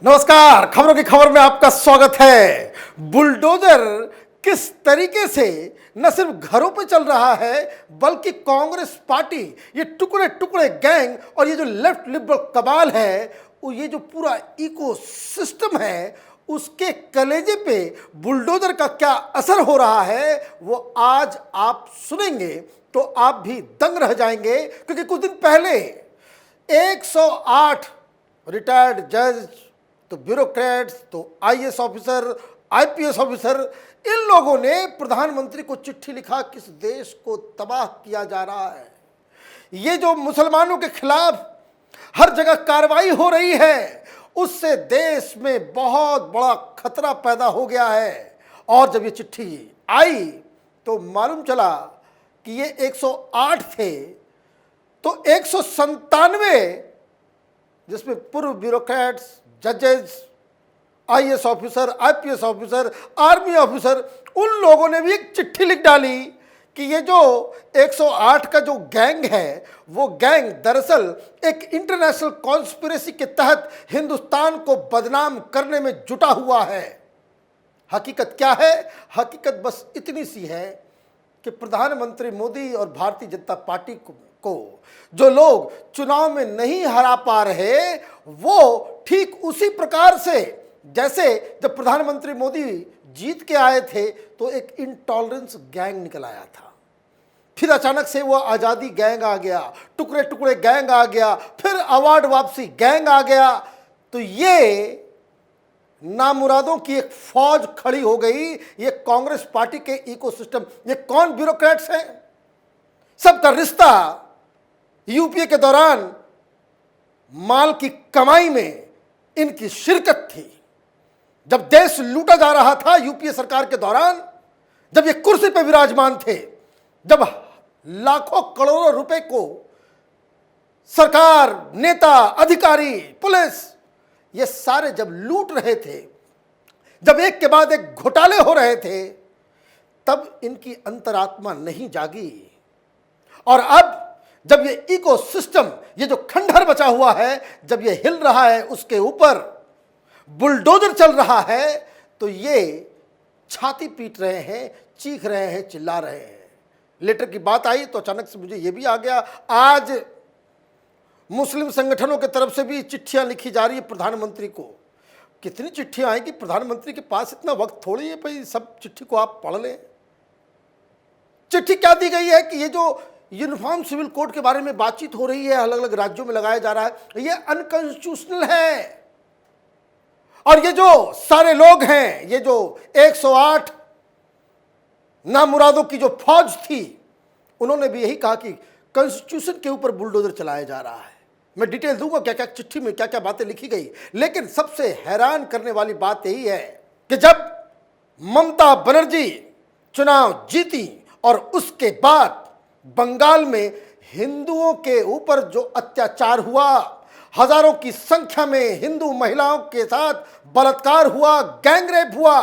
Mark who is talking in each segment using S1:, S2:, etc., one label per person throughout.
S1: नमस्कार, खबरों की खबर में आपका स्वागत है। बुलडोजर किस तरीके से न सिर्फ घरों पे चल रहा है बल्कि कांग्रेस पार्टी, ये टुकड़े टुकड़े गैंग और ये जो लेफ्ट लिबरल कबाल है, ये जो पूरा इको सिस्टम है, उसके कलेजे पे बुलडोजर का क्या असर हो रहा है वो आज आप सुनेंगे तो आप भी दंग रह जाएंगे। क्योंकि कुछ दिन पहले 108 रिटायर्ड जज, तो ब्यूरोक्रेट्स, तो आईएएस ऑफिसर, आईपीएस ऑफिसर, इन लोगों ने प्रधानमंत्री को चिट्ठी लिखा कि इस देश को तबाह किया जा रहा है। ये जो मुसलमानों के खिलाफ हर जगह कार्रवाई हो रही है, उससे देश में बहुत बड़ा खतरा पैदा हो गया है। और जब ये चिट्ठी आई तो मालूम चला कि ये 108 थे, तो 197 जिसमें पूर्व ब्यूरोक्रेट्स, जजेस, IAS officer, IPS officer, army officer, उन लोगों ने भी एक चिट्ठी लिख डाली कि ये जो 108 का जो गैंग है, वो गैंग दरअसल एक इंटरनेशनल कॉन्स्पिरेसी के तहत हिंदुस्तान को बदनाम करने में जुटा हुआ है। हकीकत क्या है? हकीकत बस इतनी सी है कि प्रधानमंत्री मोदी और भारतीय जनता पार्टी को जो लोग चुनाव में नहीं हरा पा रहे, वो ठीक उसी प्रकार से जैसे जब प्रधानमंत्री मोदी जीत के आए थे तो एक इंटॉलरेंस गैंग निकल आया था, फिर अचानक से वो आज़ादी गैंग आ गया, टुकड़े टुकड़े गैंग आ गया, फिर अवार्ड वापसी गैंग आ गया। तो ये नामुरादों की एक फौज खड़ी हो गई। ये कांग्रेस पार्टी के इकोसिस्टम, ये कौन ब्यूरोक्रेट्स हैं? सबका रिश्ता यूपीए के दौरान माल की कमाई में इनकी शिरकत थी। जब देश लूटा जा रहा था यूपीए सरकार के दौरान, जब ये कुर्सी पर विराजमान थे, जब लाखों करोड़ों रुपए को सरकार, नेता, अधिकारी, पुलिस, ये सारे जब लूट रहे थे, जब एक के बाद एक घोटाले हो रहे थे, तब इनकी अंतरात्मा नहीं जागी। और अब जब ये इकोसिस्टम, ये जो खंडहर बचा हुआ है, जब ये हिल रहा है, उसके ऊपर बुलडोजर चल रहा है, तो ये छाती पीट रहे हैं, चीख रहे हैं, चिल्ला रहे हैं। लेटर की बात आई तो अचानक से मुझे ये भी आ गया। आज मुस्लिम संगठनों की तरफ से भी चिट्ठियां लिखी जा रही है प्रधानमंत्री को। कितनी चिट्ठियां आएंगी? प्रधानमंत्री के पास इतना वक्त थोड़ी है भाई सब चिट्ठी को आप पढ़ लें। चिट्ठी क्या दी गई है कि ये जो यूनिफॉर्म सिविल कोड के बारे में बातचीत हो रही है, अलग अलग राज्यों में लगाया जा रहा है, ये अनकॉन्स्टिट्यूशनल है। और ये जो सारे लोग हैं, ये जो 108 नामुरादों की जो फौज थी, उन्होंने भी यही कहा कि कॉन्स्टिट्यूशन के ऊपर बुलडोजर चलाया जा रहा है। मैं डिटेल दूंगा क्या क्या चिट्ठी में क्या क्या बातें लिखी गई, लेकिन सबसे हैरान करने वाली बात यही है कि जब ममता बनर्जी चुनाव जीती और उसके बाद बंगाल में हिंदुओं के ऊपर जो अत्याचार हुआ, हजारों की संख्या में हिंदू महिलाओं के साथ बलात्कार हुआ, गैंगरेप हुआ,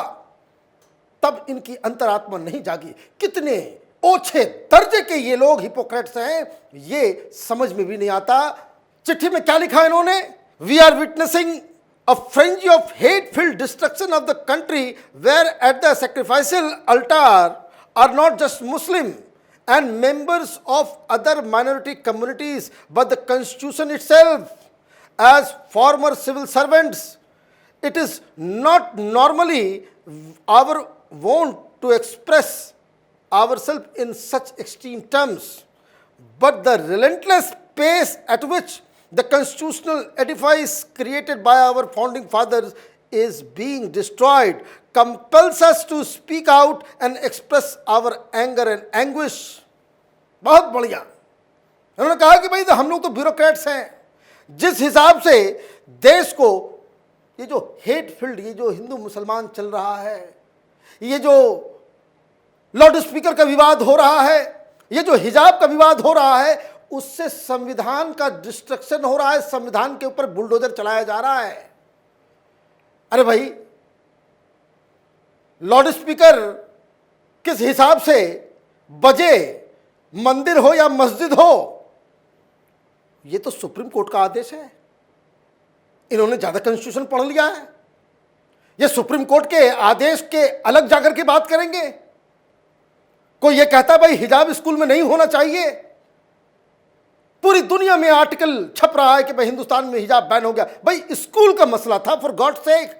S1: तब इनकी अंतरात्मा नहीं जागी। कितने ओछे दर्जे के ये लोग हिपोक्रेट्स हैं, ये समझ में भी नहीं आता। चिट्ठी में क्या लिखा इन्होंने? We are witnessing a frenzy of hate-filled destruction of the country where at the sacrificial altar are not just Muslim and members of other minority communities but the constitution itself. As former civil servants, it is not normally our wont to express ourselves in such extreme terms, but the relentless pace at which the constitutional edifice created by our founding fathers is being destroyed compels us to speak out and express our anger and anguish. बहुत बढ़िया। उन्होंने कहा कि भाई हम लोग तो bureaucrats हैं। जिस हिसाब से देश को ये जो हेट फील्ड, ये जो हिंदू मुसलमान चल रहा है, ये जो लाउड स्पीकर का विवाद हो रहा है, ये जो हिजाब का विवाद हो रहा है, उससे संविधान का डिस्ट्रक्शन हो रहा है, संविधान के ऊपर बुलडोजर चलाया जा रहा है। अरे भाई, लाउड स्पीकर किस हिसाब से बजे, मंदिर हो या मस्जिद हो, ये तो सुप्रीम कोर्ट का आदेश है। इन्होंने ज्यादा कॉन्स्टिट्यूशन पढ़ लिया है। ये सुप्रीम कोर्ट के आदेश के अलग जाकर के बात करेंगे। कोई ये कहता है भाई हिजाब स्कूल में नहीं होना चाहिए, पूरी दुनिया में आर्टिकल छप रहा है कि भाई हिंदुस्तान में हिजाब बैन हो गया। भाई स्कूल का मसला था, फॉर गॉड सेक।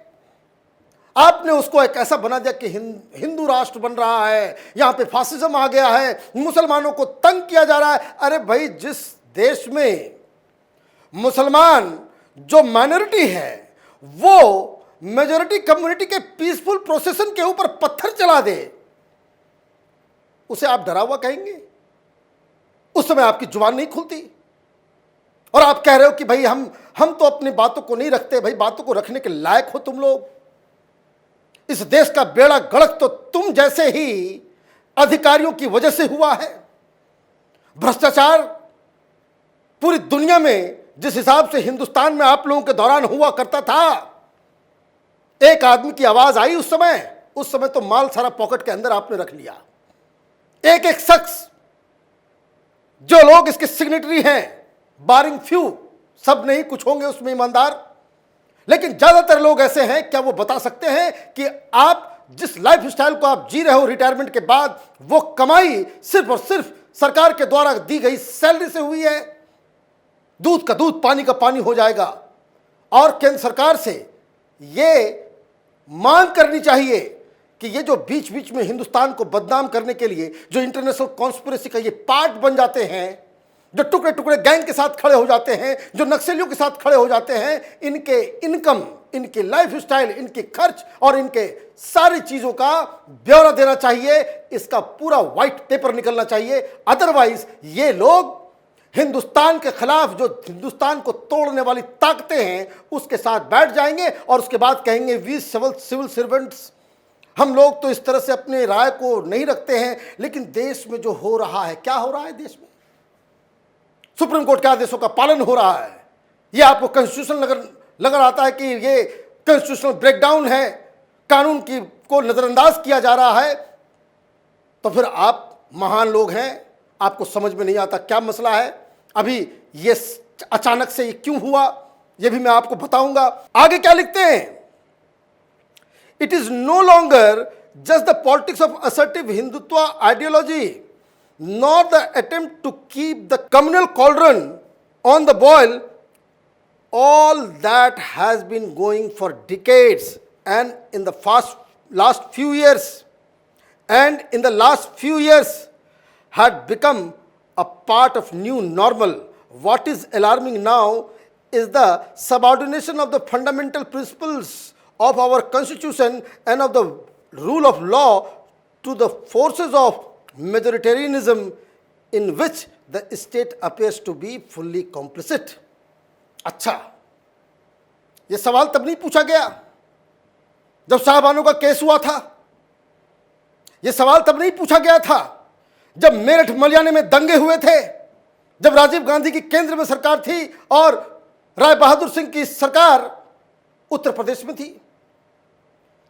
S1: आपने उसको एक ऐसा बना दिया कि हिंदू राष्ट्र बन रहा है, यहां पे फासिज्म आ गया है, मुसलमानों को तंग किया जा रहा है। अरे भाई, जिस देश में मुसलमान जो माइनॉरिटी है वो मेजॉरिटी कम्युनिटी के पीसफुल प्रोसेसन के ऊपर पत्थर चला दे, उसे आप डरा हुआ कहेंगे? उस समय आपकी जुबान नहीं खुलती और आप कह रहे हो कि भाई हम तो अपनी बातों को नहीं रखते। भाई, बातों को रखने के लायक हो तुम लोग। इस देश का बेड़ा गड़क तो तुम जैसे ही अधिकारियों की वजह से हुआ है। भ्रष्टाचार पूरी दुनिया में जिस हिसाब से हिंदुस्तान में आप लोगों के दौरान हुआ करता था, एक आदमी की आवाज आई उस समय तो माल सारा पॉकेट के अंदर आपने रख लिया। एक एक शख्स, जो लोग इसके सिग्नेटरी हैं, बारिंग फ्यू, सब नहीं, कुछ होंगे उसमें ईमानदार, लेकिन ज्यादातर लोग ऐसे हैं। क्या वो बता सकते हैं कि आप जिस लाइफ स्टाइल को आप जी रहे हो रिटायरमेंट के बाद, वो कमाई सिर्फ और सिर्फ सरकार के द्वारा दी गई सैलरी से हुई है? दूध का दूध, पानी का पानी हो जाएगा। और केंद्र सरकार से ये मांग करनी चाहिए कि ये जो बीच बीच में हिंदुस्तान को बदनाम करने के लिए जो इंटरनेशनल कॉन्स्पिरेसी का ये पार्ट बन जाते हैं, जो टुकड़े टुकड़े गैंग के साथ खड़े हो जाते हैं, जो नक्सलियों के साथ खड़े हो जाते हैं, इनके इनकम, इनके लाइफ स्टाइल, इनके खर्च और इनके सारी चीजों का ब्यौरा देना चाहिए। इसका पूरा व्हाइट पेपर निकलना चाहिए। अदरवाइज ये लोग हिंदुस्तान के खिलाफ, जो हिंदुस्तान को तोड़ने वाली ताकतें हैं, उसके साथ बैठ जाएंगे और उसके बाद कहेंगे वी सिविल सर्वेंट्स, हम लोग तो इस तरह से अपने राय को नहीं रखते हैं। लेकिन देश में जो हो रहा है, क्या हो रहा है देश में? सुप्रीम कोर्ट के आदेशों का पालन हो रहा है। ये आपको कॉन्स्टिट्यूशन नजर आता है कि ये कॉन्स्टिट्यूशनल ब्रेकडाउन है, कानून की को नजरअंदाज किया जा रहा है। तो फिर आप महान लोग हैं, आपको समझ में नहीं आता क्या मसला है। अभी ये अचानक से ये क्यों हुआ, ये भी मैं आपको बताऊंगा। आगे क्या लिखते हैं? It is no longer just the politics of assertive Hindutva ideology nor the attempt to keep the communal cauldron on the boil. All that has been going for decades, and in the last few years had become a part of new normal. What is alarming now is the subordination of the fundamental principles of our constitution and of the rule of law to the forces of majoritarianism in which the state appears to be fully complicit. अच्छा, ये सवाल तब नहीं पूछा गया जब साहबानों का case हुआ था। ये सवाल तब नहीं पूछा गया था जब मेरठ मलियाने में दंगे हुए थे, जब राजीव गांधी की केंद्र में सरकार थी और राय बहादुर सिंह की सरकार उत्तर प्रदेश में थी।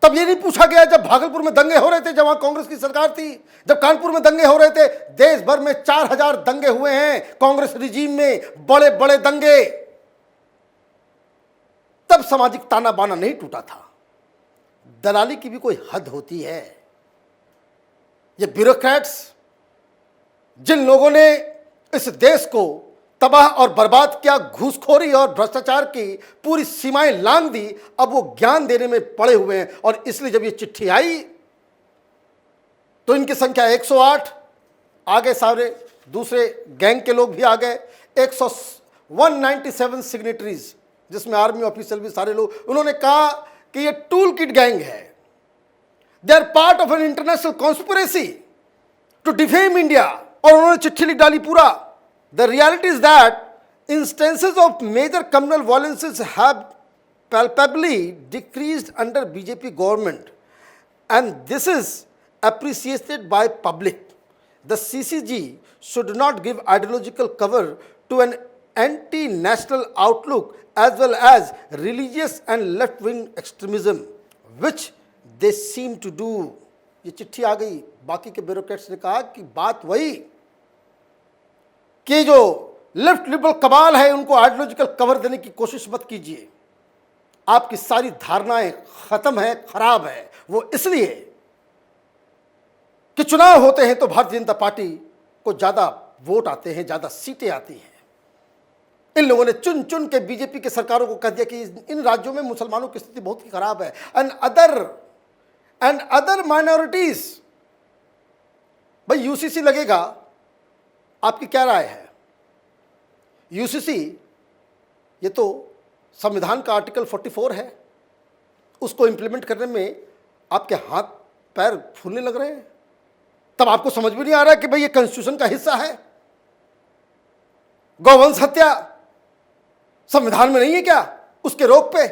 S1: तब ये नहीं पूछा गया जब भागलपुर में दंगे हो रहे थे, जब वहां कांग्रेस की सरकार थी, जब कानपुर में दंगे हो रहे थे। देश भर में 4000 दंगे हुए हैं कांग्रेस रिजीम में, बड़े बड़े दंगे। तब सामाजिक ताना बाना नहीं टूटा था। दलाली की भी कोई हद होती है। ये ब्यूरोक्रेट्स, जिन लोगों ने इस देश को तबाह और बर्बाद किया, घूसखोरी और भ्रष्टाचार की पूरी सीमाएं लांघ दी, अब वो ज्ञान देने में पड़े हुए हैं। और इसलिए जब ये चिट्ठी आई तो इनकी संख्या 108, आगे सारे दूसरे गैंग के लोग भी आ गए। 197 सिग्नेटरीज, जिसमें आर्मी ऑफिसर भी सारे लोग। उन्होंने कहा कि ये टूल किट गैंग है, they are part of an international conspiracy to defame India. और उन्होंने चिट्ठी लिख डाली पूरा। The reality is that instances of major communal violences have palpably decreased under BJP government, and this is appreciated by public. The CCG should not give ideological cover to an anti-national outlook as well as religious and left-wing extremism, which they seem to do. ये चिट्ठी आ गई। बाकी के bureaucrats ने कहा कि बात वही कि जो लेफ्ट लिबरल कमाल है, उनको आइडियोलॉजिकल कवर देने की कोशिश मत कीजिए। आपकी सारी धारणाएं खत्म है, खराब है। वो इसलिए कि चुनाव होते हैं तो भारतीय जनता पार्टी को ज्यादा वोट आते हैं, ज्यादा सीटें आती हैं। इन लोगों ने चुन चुन के बीजेपी के सरकारों को कह दिया कि इन राज्यों में मुसलमानों की स्थिति बहुत ही खराब है, एंड अदर माइनॉरिटीज। भाई यूसीसी लगेगा, आपकी क्या राय है? यूसीसी ये तो संविधान का आर्टिकल 44 है, उसको इंप्लीमेंट करने में आपके हाथ पैर फूलने लग रहे हैं। तब आपको समझ में नहीं आ रहा कि भाई ये कॉन्स्टिट्यूशन का हिस्सा है। गौवंश हत्या संविधान में नहीं है क्या? उसके रोक पे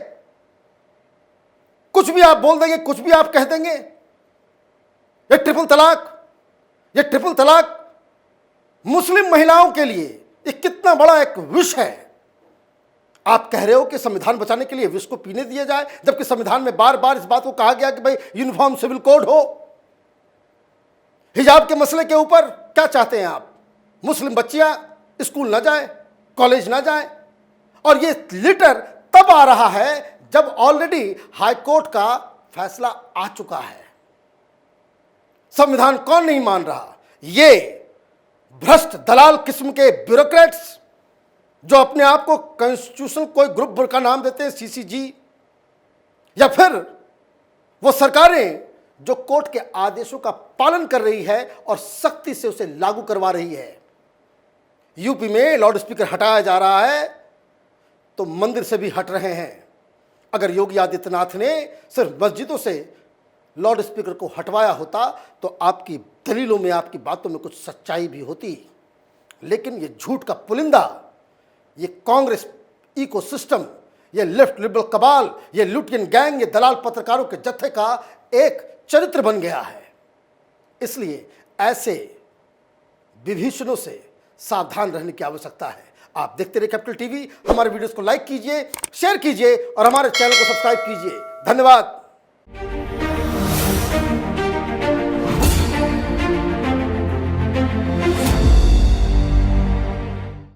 S1: कुछ भी आप बोल देंगे, कुछ भी आप कह देंगे। ये ट्रिपल तलाक मुस्लिम महिलाओं के लिए ये कितना बड़ा एक विष है। आप कह रहे हो कि संविधान बचाने के लिए विष को पीने दिया जाए, जबकि संविधान में बार बार इस बात को कहा गया कि भाई यूनिफॉर्म सिविल कोड हो। हिजाब के मसले के ऊपर क्या चाहते हैं आप? मुस्लिम बच्चियां स्कूल ना जाए, कॉलेज ना जाए। और ये लेटर तब आ रहा है जब ऑलरेडी हाईकोर्ट का फैसला आ चुका है। संविधान कौन नहीं मान रहा? ये भ्रष्ट दलाल किस्म के ब्यूरोक्रेट्स जो अपने आप को कॉन्स्टिट्यूशन कोई ग्रुप का नाम देते हैं, सीसीजी, या फिर वो सरकारें जो कोर्ट के आदेशों का पालन कर रही है और सख्ती से उसे लागू करवा रही है। यूपी में लाउड स्पीकर हटाया जा रहा है तो मंदिर से भी हट रहे हैं। अगर योगी आदित्यनाथ ने सिर्फ मस्जिदों से लाउड स्पीकर को हटवाया होता तो आपकी दलीलों में, आपकी बातों में कुछ सच्चाई भी होती। लेकिन ये झूठ का पुलिंदा, ये कांग्रेस इकोसिस्टम, ये लेफ्ट लिबरल कबाल, ये लुटियन गैंग, ये दलाल पत्रकारों के जत्थे का एक चरित्र बन गया है। इसलिए ऐसे विभीषणों से सावधान रहने की आवश्यकता है। आप देखते रहिए कैपिटल टीवी। हमारे वीडियोस को लाइक कीजिए, शेयर कीजिए और हमारे चैनल को सब्सक्राइब कीजिए। धन्यवाद।